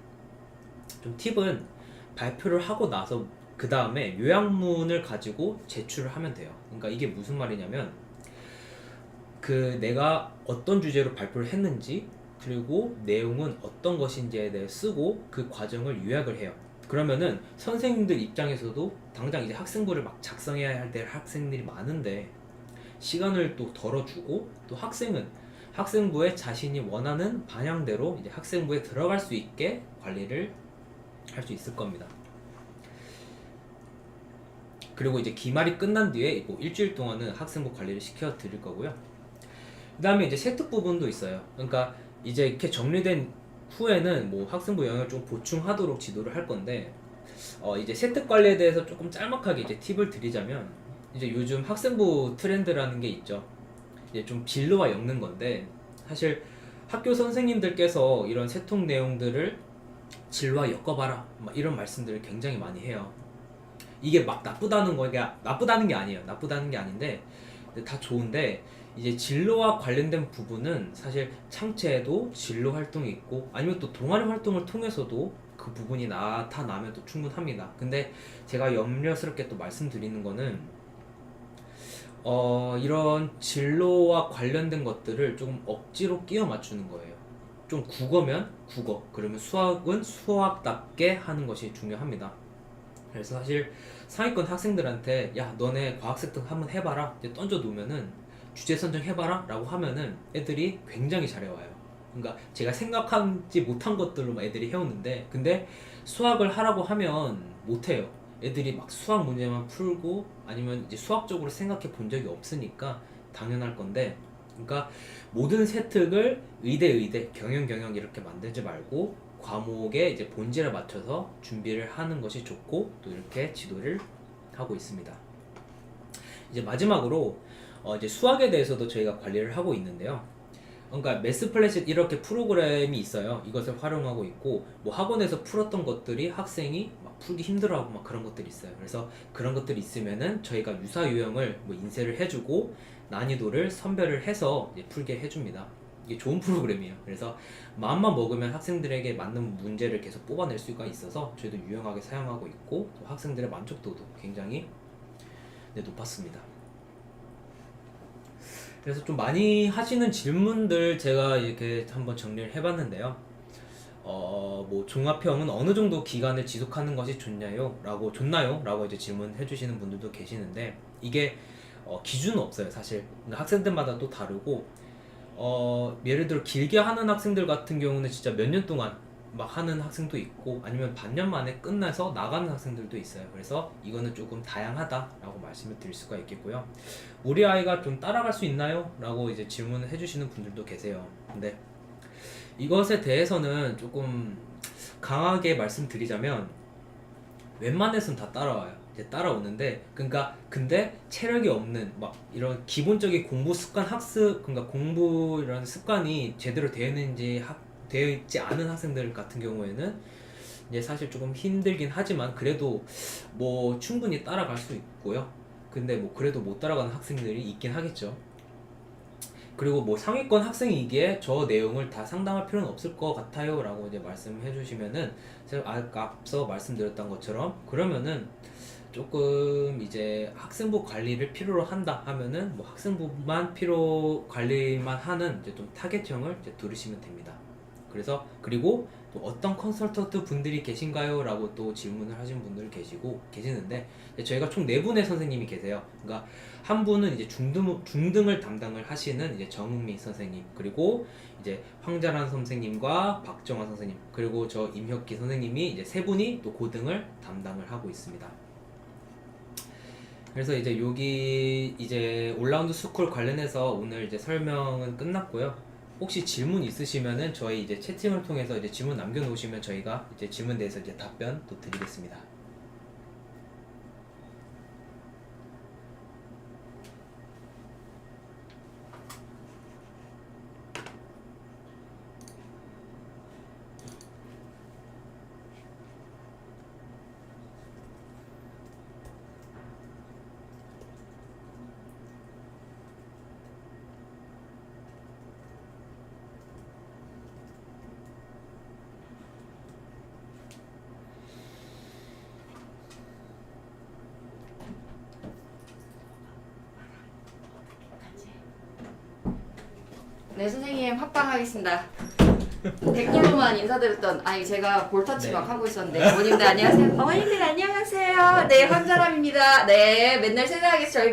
좀 팁은 발표를 하고 나서 그 다음에 요약문을 가지고 제출을 하면 돼요. 그러니까 이게 무슨 말이냐면, 그 내가 어떤 주제로 발표를 했는지, 그리고 내용은 어떤 것인지에 대해 쓰고 그 과정을 요약을 해요. 그러면은 선생님들 입장에서도 당장 이제 학생부를 막 작성해야 할 때 학생들이 많은데 시간을 또 덜어주고, 또 학생은 학생부에 자신이 원하는 방향대로 이제 학생부에 들어갈 수 있게 관리를 할 수 있을 겁니다. 그리고 이제 기말이 끝난 뒤에 뭐 일주일 동안은 학생부 관리를 시켜 드릴 거고요. 그 다음에 이제 세특 부분도 있어요. 그러니까 이제 이렇게 정리된 후에는 뭐 학생부 영역을 좀 보충하도록 지도를 할 건데, 이제 세특 관리에 대해서 조금 짤막하게 이제 팁을 드리자면, 이제 요즘 학생부 트렌드라는 게 있죠. 이제 좀 진로와 엮는 건데, 사실 학교 선생님들께서 이런 세통 내용들을 진로와 엮어봐라 막 이런 말씀들을 굉장히 많이 해요. 이게 막 나쁘다는 게 아니에요. 나쁘다는 게 아닌데 다 좋은데, 이제 진로와 관련된 부분은 사실 창체에도 진로 활동이 있고 아니면 또 동아리 활동을 통해서도 그 부분이 나타나면 또 충분합니다. 근데 제가 염려스럽게 또 말씀드리는 거는, 이런 진로와 관련된 것들을 조금 억지로 끼워 맞추는 거예요. 좀 국어면 국어, 그러면 수학은 수학답게 하는 것이 중요합니다. 그래서 사실 상위권 학생들한테 야 너네 과학 세특 한번 해봐라 이제 던져 놓으면은, 주제 선정 해봐라 라고 하면은 애들이 굉장히 잘해와요. 그러니까 제가 생각하지 못한 것들로 애들이 해오는데, 근데 수학을 하라고 하면 못해요. 애들이 막 수학 문제만 풀고 아니면 이제 수학적으로 생각해 본 적이 없으니까 당연할 건데, 그러니까 모든 세특을 의대 경영 이렇게 만들지 말고 과목의 이제 본질에 맞춰서 준비를 하는 것이 좋고, 또 이렇게 지도를 하고 있습니다. 이제 마지막으로 이제 수학에 대해서도 저희가 관리를 하고 있는데요. 그러니까 매스플래시 이렇게 프로그램이 있어요. 이것을 활용하고 있고, 뭐 학원에서 풀었던 것들이 학생이 막 풀기 힘들어하고 막 그런 것들이 있어요. 그래서 그런 것들이 있으면은 저희가 유사 유형을 뭐 인쇄를 해주고 난이도를 선별을 해서 이제 풀게 해줍니다. 이게 좋은 프로그램이에요. 그래서 마음만 먹으면 학생들에게 맞는 문제를 계속 뽑아낼 수가 있어서 저희도 유용하게 사용하고 있고 또 학생들의 만족도도 굉장히 높았습니다. 그래서 좀 많이 하시는 질문들 제가 이렇게 한번 정리를 해봤는데요. 뭐 종합형은 어느 정도 기간을 지속하는 것이 좋나요? 라고 이제 질문해 주시는 분들도 계시는데 이게 기준은 없어요, 사실. 그러니까 학생들마다 또 다르고 예를 들어 길게 하는 학생들 같은 경우는 진짜 몇 년 동안 막 하는 학생도 있고 아니면 반년 만에 끝나서 나가는 학생들도 있어요. 그래서 이거는 조금 다양하다라고 말씀을 드릴 수가 있겠고요. 우리 아이가 좀 따라갈 수 있나요? 라고 이제 질문을 해주시는 분들도 계세요. 근데 이것에 대해서는 조금 강하게 말씀드리자면 웬만해서는 다 따라와요. 이제 따라오는데 그러니까 근데 체력이 없는 막 이런 기본적인 공부 습관 학습 그러니까 공부 이런 습관이 제대로 되어 있지 않은 학생들 같은 경우에는 이제 사실 조금 힘들긴 하지만 그래도 뭐 충분히 따라갈 수 있고요. 근데 뭐 그래도 못 따라가는 학생들이 있긴 하겠죠. 그리고 뭐 상위권 학생이기에 저 내용을 다 상담할 필요는 없을 것 같아요 라고 이제 말씀해 주시면은 제가 앞서 말씀드렸던 것처럼 그러면은 조금 이제 학생부 관리를 필요로 한다 하면은 뭐 학생부만 필요 관리만 하는 이제 좀 타겟형을 이제 들으시면 됩니다. 그래서 그리고 또 어떤 컨설턴트 분들이 계신가요? 라고 또 질문을 하신 분들 계시는데 저희가 총 4분의 선생님이 계세요. 그러니까 한 분은 이제 중등을 담당을 하시는 이제 정은미 선생님, 그리고 이제 황자란 선생님과 박정환 선생님, 그리고 저 임혁기 선생님이 이제 3분이 또 고등을 담당을 하고 있습니다. 그래서 이제 여기 이제 올라운드 스쿨 관련해서 오늘 이제 설명은 끝났고요. 혹시 질문 있으시면은 저희 이제 채팅을 통해서 이제 질문 남겨놓으시면 저희가 이제 질문 대해서 이제 답변 또 드리겠습니다. 네, 선생님 합방하겠습니다. 댓글로만 인사드렸던 제가 볼터치 막 하고 있었는데 어머님들 안녕하세요. 어머님들 안녕하세요. 네, 황자람입니다. 네, 맨날 세상에서 저희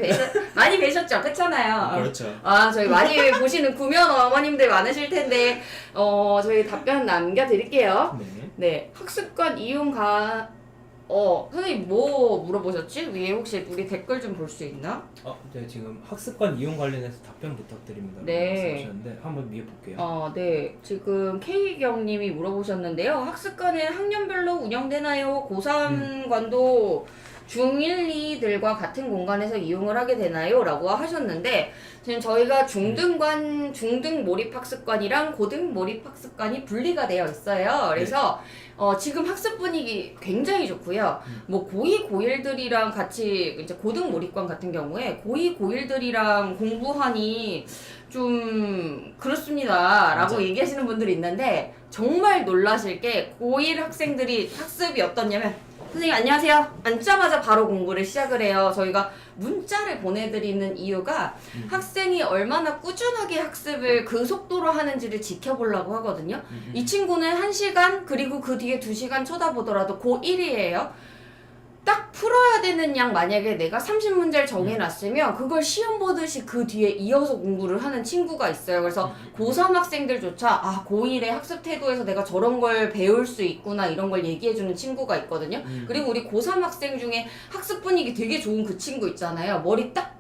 많이 뵈셨죠? 그렇잖아요. 그렇죠. 저희 많이 보시는 구면 어머님들 많으실 텐데 저희 답변 남겨드릴게요. 네, 학습관 선생님 뭐 물어보셨지? 위에 혹시 우리 댓글 좀 볼 수 있나? 네, 지금 학습관 이용 관련해서 답변 부탁드립니다. 네. 말씀하셨는데 한번 위에 볼게요. 네. 지금 K경님이 물어보셨는데요. 학습관은 학년별로 운영되나요? 고3관도 중1, 2들과 같은 공간에서 이용을 하게 되나요? 라고 하셨는데 지금 저희가 중등 몰입학습관이랑 고등 몰입학습관이 분리가 되어 있어요. 그래서 지금 학습 분위기 굉장히 좋고요. 뭐 고2, 고1들이랑 같이 이제 고등 몰입관 같은 경우에 고2, 고1들이랑 공부하니 좀 그렇습니다 라고 얘기하시는 분들이 있는데 정말 놀라실 게 고1 학생들이 학습이 어떻냐면 선생님 안녕하세요. 앉자마자 바로 공부를 시작을 해요. 저희가 문자를 보내드리는 이유가 학생이 얼마나 꾸준하게 학습을 그 속도로 하는지를 지켜보려고 하거든요. 이 친구는 1시간 그리고 그 뒤에 2시간 쳐다보더라도 고1이에요. 딱 풀어야 되는 양 만약에 내가 30문제를 정해놨으면 그걸 시험 보듯이 그 뒤에 이어서 공부를 하는 친구가 있어요. 그래서 고3 학생들조차 고1의 학습 태도에서 내가 저런 걸 배울 수 있구나 이런 걸 얘기해주는 친구가 있거든요. 그리고 우리 고3 학생 중에 학습 분위기 되게 좋은 그 친구 있잖아요. 머리 딱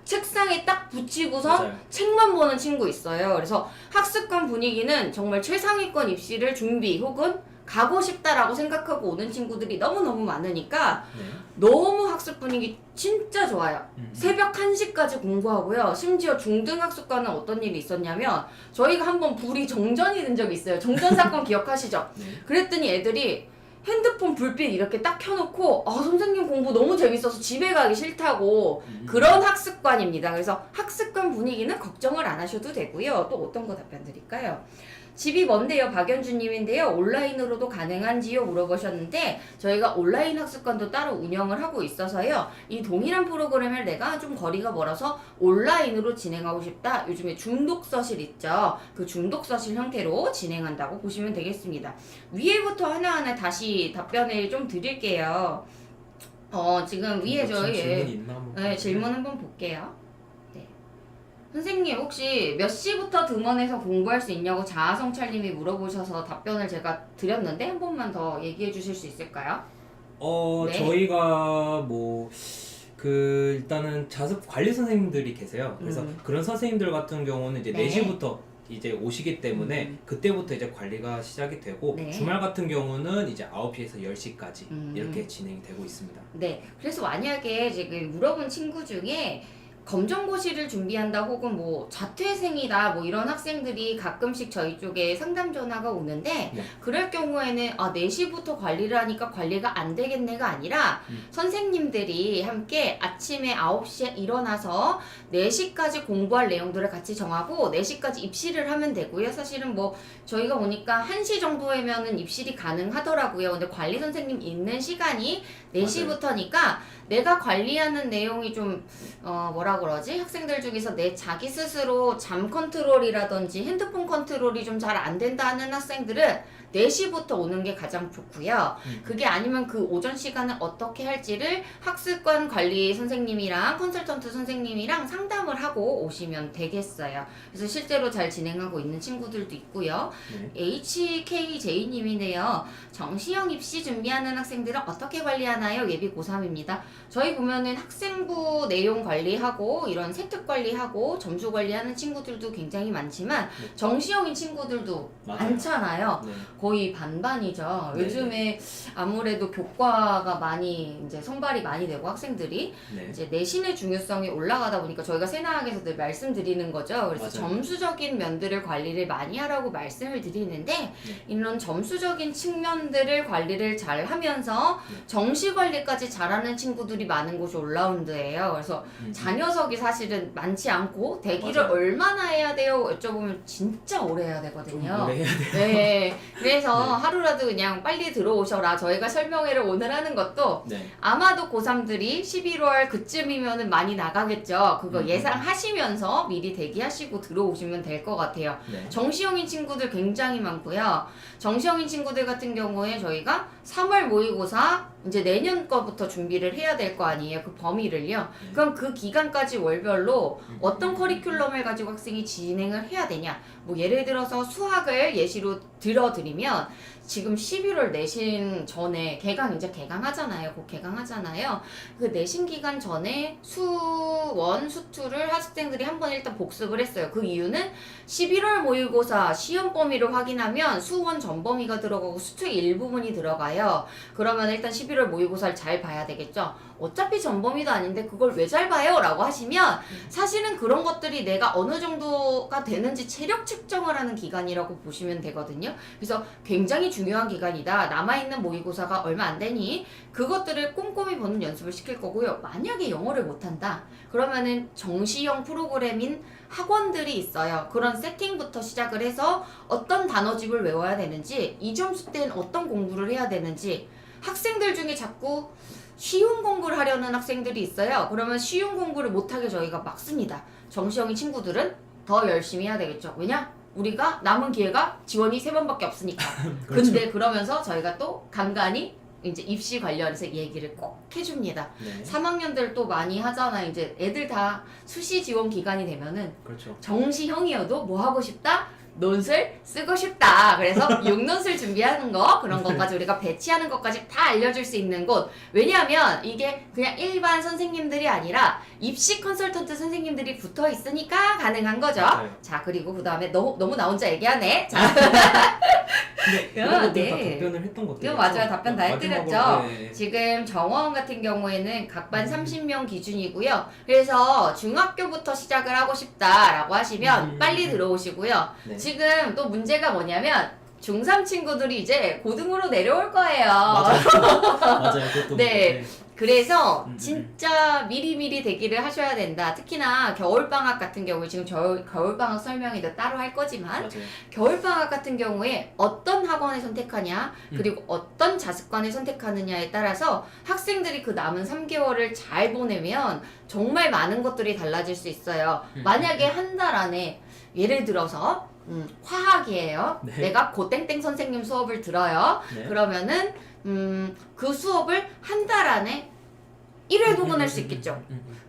책상에 딱 붙이고서 맞아요. 책만 보는 친구 있어요. 그래서 학습관 분위기는 정말 최상위권 입시를 준비 혹은 가고 싶다라고 생각하고 오는 친구들이 너무너무 많으니까 너무 학습 분위기 진짜 좋아요. 새벽 1시까지 공부하고요. 심지어 중등 학습관은 어떤 일이 있었냐면 저희가 한번 불이 정전이 된 적이 있어요. 정전 사건 기억하시죠? 그랬더니 애들이 핸드폰 불빛 이렇게 딱 켜놓고 선생님 공부 너무 재밌어서 집에 가기 싫다고 그런 학습관입니다. 그래서 학습관 분위기는 걱정을 안 하셔도 되고요. 또 어떤 거 답변 드릴까요? 집이 먼데요. 박연주님인데요. 온라인으로도 가능한지요? 물어보셨는데 저희가 온라인 학습관도 따로 운영을 하고 있어서요. 이 동일한 프로그램을 내가 좀 거리가 멀어서 온라인으로 진행하고 싶다. 요즘에 중독서실 있죠. 그 중독서실 형태로 진행한다고 보시면 되겠습니다. 위에부터 하나하나 다시 답변을 좀 드릴게요. 지금 위에 저희 질문이 있나 한번 네, 질문 한번 볼게요. 네. 선생님 혹시 몇 시부터 등원해서 공부할 수 있냐고 자아성찰님이 물어보셔서 답변을 제가 드렸는데 한 번만 더 얘기해 주실 수 있을까요? 네. 저희가 일단은 자습 관리 선생님들이 계세요. 그래서 그런 선생님들 같은 경우는 이제 네. 4시부터 이제 오시기 때문에 그때부터 이제 관리가 시작이 되고 네. 주말 같은 경우는 이제 9시에서 10시까지 음. 이렇게 진행이 되고 있습니다. 네. 그래서 만약에 지금 물어본 친구 중에 검정고시를 준비한다 혹은 뭐 자퇴생이다 뭐 이런 학생들이 가끔씩 저희 쪽에 상담 전화가 오는데 네. 그럴 경우에는 4시부터 관리를 하니까 관리가 안 되겠네가 아니라 선생님들이 함께 아침에 9시에 일어나서 4시까지 공부할 내용들을 같이 정하고 4시까지 입시를 하면 되고요. 사실은 뭐 저희가 보니까 1시 정도면은 입실이 가능하더라고요. 근데 관리 선생님 있는 시간이 4시부터니까 내가 관리하는 내용이 좀 뭐라 그러지? 학생들 중에서 내 자기 스스로 잠 컨트롤이라든지 핸드폰 컨트롤이 좀 잘 안 된다 하는 학생들은 4시부터 오는 게 가장 좋고요. 그게 아니면 그 오전 시간을 어떻게 할지를 학습관 관리 선생님이랑 컨설턴트 선생님이랑 상담을 하고 오시면 되겠어요. 그래서 실제로 잘 진행하고 있는 친구들도 있고요. 네. HKJ님이네요. 정시형 입시 준비하는 학생들은 어떻게 관리하나요? 예비 고3입니다. 저희 보면은 학생부 내용 관리하고 이런 세특 관리하고 점수 관리하는 친구들도 굉장히 많지만 네. 정시형인 친구들도 맞아요. 많잖아요. 네. 거의 반반이죠. 네. 요즘에 아무래도 교과가 많이 이제 선발이 많이 되고 학생들이 네. 이제 내신의 중요성이 올라가다 보니까 저희가 세나학에서 늘 말씀드리는 거죠. 그래서 맞아요. 점수적인 면들을 관리를 많이 하라고 말씀을 드리는데 네. 이런 점수적인 측면들을 관리를 잘 하면서 네. 정시 관리까지 잘하는 친구들이 많은 곳이 올라운드예요. 그래서 자녀석이 사실은 많지 않고 대기를 맞아요. 얼마나 해야 돼요? 여쭤보면 진짜 오래 해야 되거든요. 오래 해야 돼요. 네. 그래서 네. 하루라도 그냥 빨리 들어오셔라. 저희가 설명회를 오늘 하는 것도 네. 아마도 고3들이 11월 그쯤이면은 많이 나가겠죠. 그거 예상하시면서 미리 대기하시고 들어오시면 될 것 같아요. 네. 정시형인 친구들 굉장히 많고요. 정시형인 친구들 같은 경우에 저희가 3월 모의고사 이제 내년 거부터 준비를 해야 될 거 아니에요. 그 범위를요. 그럼 그 기간까지 월별로 어떤 커리큘럼을 가지고 학생이 진행을 해야 되냐. 뭐 예를 들어서 수학을 예시로 들어드리면 지금 11월 내신 전에 이제 개강하잖아요. 곧 개강하잖아요. 그 내신 기간 전에 수1, 수2를 학생들이 한번 일단 복습을 했어요. 그 이유는 11월 모의고사 시험 범위를 확인하면 수1 전 범위가 들어가고 수2 일부분이 들어가요. 그러면 일단 11월 모의고사를 잘 봐야 되겠죠. 어차피 전 범위도 아닌데 그걸 왜 잘 봐요? 라고 하시면 사실은 그런 것들이 내가 어느 정도가 되는지 체력 측정을 하는 기간이라고 보시면 되거든요. 그래서 굉장히 중요한 기간이다. 남아있는 모의고사가 얼마 안 되니 그것들을 꼼꼼히 보는 연습을 시킬 거고요. 만약에 영어를 못한다. 그러면은 정시형 프로그램인 학원들이 있어요. 그런 세팅부터 시작을 해서 어떤 단어집을 외워야 되는지 이 점수 때는 어떤 공부를 해야 되는지 학생들 중에 자꾸 쉬운 공부를 하려는 학생들이 있어요. 그러면 쉬운 공부를 못하게 저희가 막습니다. 정시형인 친구들은 더 열심히 해야 되겠죠. 왜냐? 우리가 남은 기회가 지원이 3번밖에 없으니까. 그렇죠. 근데 그러면서 저희가 또 간간히 이제 입시 관련해서 얘기를 꼭 해줍니다. 네. 3학년들 또 많이 하잖아요. 이제 애들 다 수시 지원 기간이 되면은 그렇죠. 정시형이어도 뭐 하고 싶다? 논술 쓰고 싶다. 그래서 6논술 준비하는 거 그런 것까지 우리가 배치하는 것까지 다 알려줄 수 있는 곳. 왜냐하면 이게 그냥 일반 선생님들이 아니라 입시 컨설턴트 선생님들이 붙어 있으니까 가능한 거죠. 맞아요. 자 그리고 그 다음에 너무 나 혼자 얘기하네. 자 근데 이런 것들 다 답변을 했던 것들. 이거 맞아요. 답변 다 해드렸죠. 네. 지금 정원 같은 경우에는 각반 30명 기준이고요. 그래서 중학교부터 시작을 하고 싶다라고 하시면 빨리 들어오시고요. 네. 지금 또 문제가 뭐냐면 중3 친구들이 이제 고등으로 내려올 거예요. 맞아요. 맞아요. 그것도 네. 그래서 음. 진짜 미리미리 대기를 하셔야 된다. 특히나 겨울방학 같은 경우에 지금 겨울방학 설명이 따로 할 거지만 맞아요. 겨울방학 같은 경우에 어떤 학원을 선택하냐 그리고 어떤 자습관을 선택하느냐에 따라서 학생들이 그 남은 3개월을 잘 보내면 정말 많은 것들이 달라질 수 있어요. 만약에 한 달 안에 예를 들어서 화학이에요. 네. 내가 고땡땡 선생님 수업을 들어요. 네. 그러면은 그 수업을 한 달 안에 1회독은 할 수 있겠죠.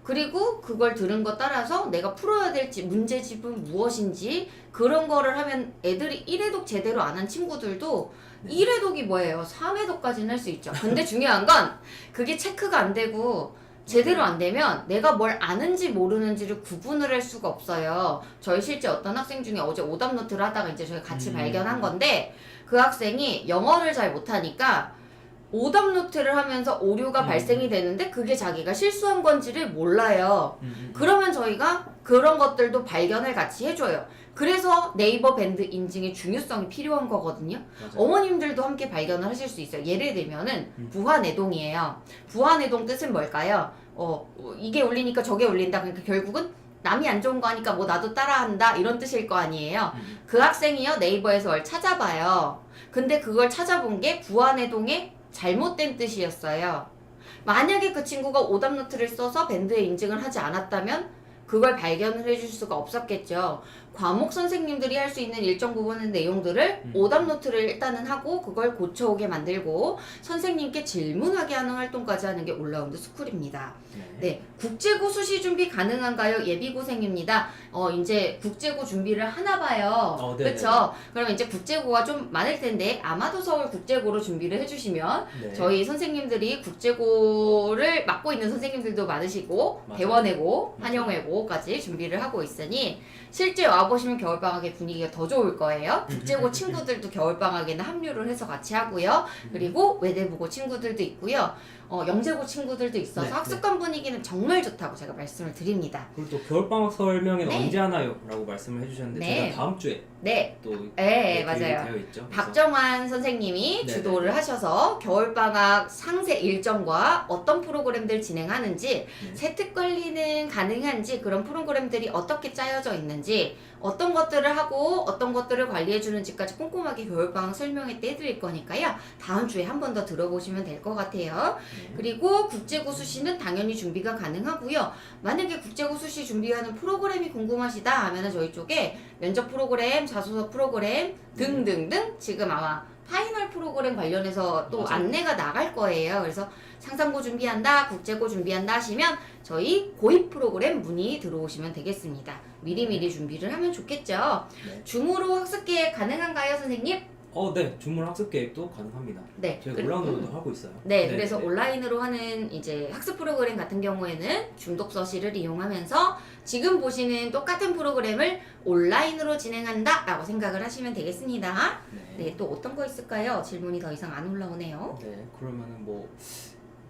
그리고 그걸 들은 거 따라서 내가 풀어야 될지 문제집은 무엇인지 그런 거를 하면 애들이 1회독 제대로 안 한 친구들도 1회독이 뭐예요? 3회독까지는 할 수 있죠. 근데 중요한 건 그게 체크가 안 되고 제대로 안 되면 내가 뭘 아는지 모르는지를 구분을 할 수가 없어요. 저희 실제 어떤 학생 중에 어제 오답 노트를 하다가 이제 저희 같이 발견한 건데 그 학생이 영어를 잘 못하니까 오답 노트를 하면서 오류가 발생이 되는데 그게 자기가 실수한 건지를 몰라요. 그러면 저희가 그런 것들도 발견을 같이 해줘요. 그래서 네이버 밴드 인증의 중요성이 필요한 거거든요. 맞아요. 어머님들도 함께 발견을 하실 수 있어요. 예를 들면은 부하내동이에요. 부하내동 뜻은 뭘까요? 이게 울리니까 저게 울린다. 그러니까 결국은 남이 안 좋은 거 하니까 뭐 나도 따라한다 이런 뜻일 거 아니에요. 그 학생이요 네이버에서 뭘 찾아봐요. 근데 그걸 찾아본 게 부하내동의 잘못된 뜻이었어요. 만약에 그 친구가 오답 노트를 써서 밴드에 인증을 하지 않았다면 그걸 발견을 해줄 수가 없었겠죠. 과목 선생님들이 할 수 있는 일정 부분의 내용들을 오답 노트를 일단은 하고 그걸 고쳐오게 만들고 선생님께 질문하게 하는 활동까지 하는 게 올라운드 스쿨입니다. 네, 국제고 수시 준비 가능한가요? 예비고생입니다. 이제 국제고 준비를 하나 봐요. 그렇죠? 그럼 이제 국제고가 좀 많을 텐데 아마도 서울 국제고로 준비를 해주시면 네. 저희 선생님들이 국제고를 맡고 있는 선생님들도 많으시고 맞아요. 대원외고, 한영외고까지 준비를 하고 있으니 실제 와보시면 겨울방학의 분위기가 더 좋을 거예요. 국제고 친구들도 겨울방학에는 합류를 해서 같이 하고요. 그리고 외대부고 친구들도 있고요. 영재고 친구들도 있어서 네, 학습관 분위기는 정말 좋다고 제가 말씀을 드립니다. 그리고 또 겨울방학 설명회는 네. 언제 하나요? 라고 말씀을 해주셨는데 네. 저희가 다음 주에 네. 또 네, 계획이 맞아요. 되어 있죠. 그래서 박정환 선생님이 네네. 주도를 하셔서 겨울방학 상세 일정과 어떤 프로그램들 진행하는지 네. 세특 관리는 가능한지 그런 프로그램들이 어떻게 짜여져 있는지 어떤 것들을 하고 어떤 것들을 관리해 주는지까지 꼼꼼하게 겨울방학 설명회 때 해드릴 거니까요. 다음 주에 한 번 더 들어보시면 될 것 같아요. 네. 그리고 국제고 수시는 당연히 준비가 가능하고요. 만약에 국제고 수시 준비하는 프로그램이 궁금하시다 하면은 저희 쪽에 면접 프로그램, 자소서 프로그램 등등등 지금 아마 파이널 프로그램 관련해서 또 맞아요. 안내가 나갈 거예요. 그래서 상상고 준비한다, 국제고 준비한다 하시면 저희 고입 프로그램 문의 들어오시면 되겠습니다. 미리미리 준비를 하면 좋겠죠. 네. 줌으로 학습 계획 가능한가요, 선생님? 네. 주문 학습 계획도 가능합니다. 네. 저희가 올라운드도 하고 있어요. 네, 그래서 온라인으로 하는 이제 학습 프로그램 같은 경우에는 중독서실을 이용하면서 지금 보시는 똑같은 프로그램을 온라인으로 진행한다라고 생각을 하시면 되겠습니다. 네, 또 어떤 거 있을까요? 질문이 더 이상 안 올라오네요. 네, 그러면은 뭐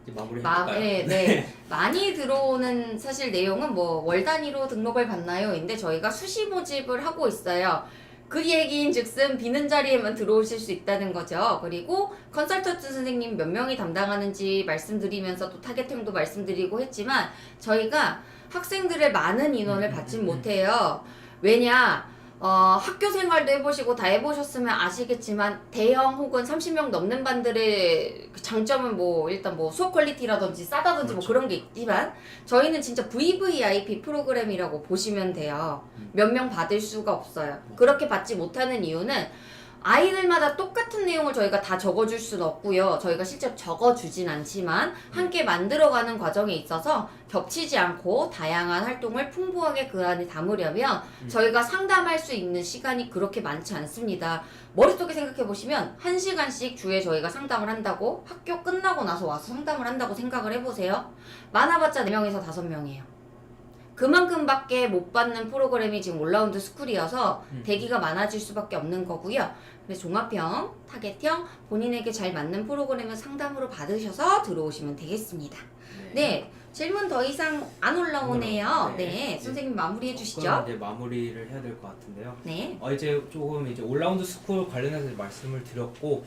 이제 마무리 해볼까요? 네. 많이 들어오는 사실 내용은 뭐 월 단위로 등록을 받나요? 인데 저희가 수시 모집을 하고 있어요. 그 얘기인 즉슨 비는 자리에만 들어오실 수 있다는 거죠. 그리고 컨설턴트 선생님 몇 명이 담당하는지 말씀드리면서 또 타겟팅도 말씀드리고 했지만 저희가 학생들의 많은 인원을 받진 못해요. 왜냐? 학교 생활도 해보시고 다 해보셨으면 아시겠지만 대형 혹은 30명 넘는 반들의 그 장점은 뭐 일단 뭐 수업 퀄리티라든지 싸다든지 뭐 그런 게 있지만 저희는 진짜 VVIP 프로그램이라고 보시면 돼요. 몇 명 받을 수가 없어요. 그렇게 받지 못하는 이유는 아이들마다 똑같은 내용을 저희가 다 적어줄 수는 없고요. 저희가 실제로 적어주진 않지만 함께 만들어가는 과정에 있어서 겹치지 않고 다양한 활동을 풍부하게 그 안에 담으려면 저희가 상담할 수 있는 시간이 그렇게 많지 않습니다. 머릿속에 생각해보시면 1시간씩 주에 저희가 상담을 한다고 학교 끝나고 나서 와서 상담을 한다고 생각을 해보세요. 많아봤자 4명에서 5명이에요. 그만큼밖에 못 받는 프로그램이 지금 올라운드 스쿨이어서 대기가 많아질 수밖에 없는 거고요. 그래서 종합형, 타겟형, 본인에게 잘 맞는 프로그램을 상담으로 받으셔서 들어오시면 되겠습니다. 네, 질문 더 이상 안 올라오네요. 네. 네, 선생님 마무리해 그럼 주시죠. 이제 마무리를 해야 될 것 같은데요. 네. 이제 조금 이제 올라운드 스쿨 관련해서 말씀을 드렸고,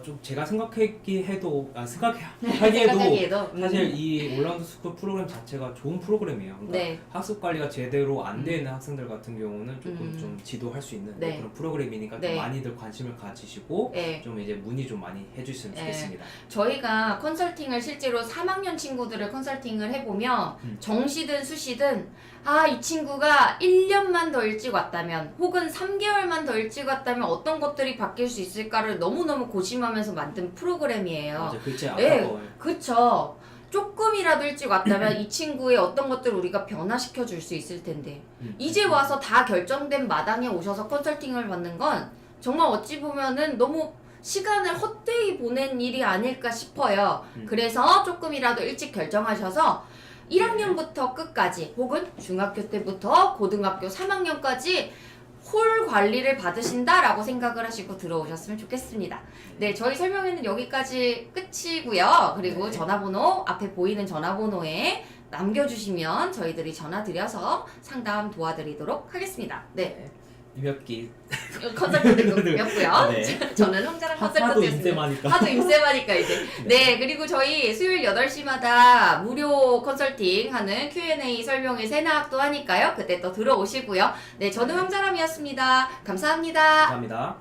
좀 제가 생각하기에도 생각하기에도 사실 이 올라운드 스쿨 프로그램 자체가 좋은 프로그램이에요. 그러니까 네. 학습 관리가 제대로 안 되는 학생들 같은 경우는 조금 음. 좀 지도할 수 있는 네. 그런 프로그램이니까 네. 좀 많이들 관심을 가지시고 네. 좀 이제 문의 좀 많이 해주시면 네. 좋겠습니다. 저희가 컨설팅을 실제로 3학년 친구들을 컨설팅을 해보면 정시든 수시든 이 친구가 1년만 더 일찍 왔다면 혹은 3개월만 더 일찍 왔다면 어떤 것들이 바뀔 수 있을까를 너무너무 고심하면서 만든 프로그램이에요. 맞아, 그치 네, 아까워요. 그쵸. 조금이라도 일찍 왔다면 이 친구의 어떤 것들을 우리가 변화시켜 줄 수 있을 텐데 이제 와서 다 결정된 마당에 오셔서 컨설팅을 받는 건 정말 어찌 보면은 너무 시간을 헛되이 보낸 일이 아닐까 싶어요. 그래서 조금이라도 일찍 결정하셔서 1학년부터 끝까지 혹은 중학교 때부터 고등학교 3학년까지 홀 관리를 받으신다라고 생각을 하시고 들어오셨으면 좋겠습니다. 네, 저희 설명회는 여기까지 끝이고요. 그리고 네. 전화번호 앞에 보이는 전화번호에 남겨주시면 저희들이 전화 드려서 상담 도와드리도록 하겠습니다. 네, 이몇기 컨설턴트였고요. 네. 저는 홍자랑 하도 컨설턴트였습니다. 인쇄마니까. 하도 인쇄마니까 이제. 네, 그리고 저희 수요일 8시마다 무료 컨설팅 하는 Q&A 설명회 세나학도 하니까요. 그때 또 들어오시고요. 네, 저는 황자람이었습니다. 감사합니다. 감사합니다.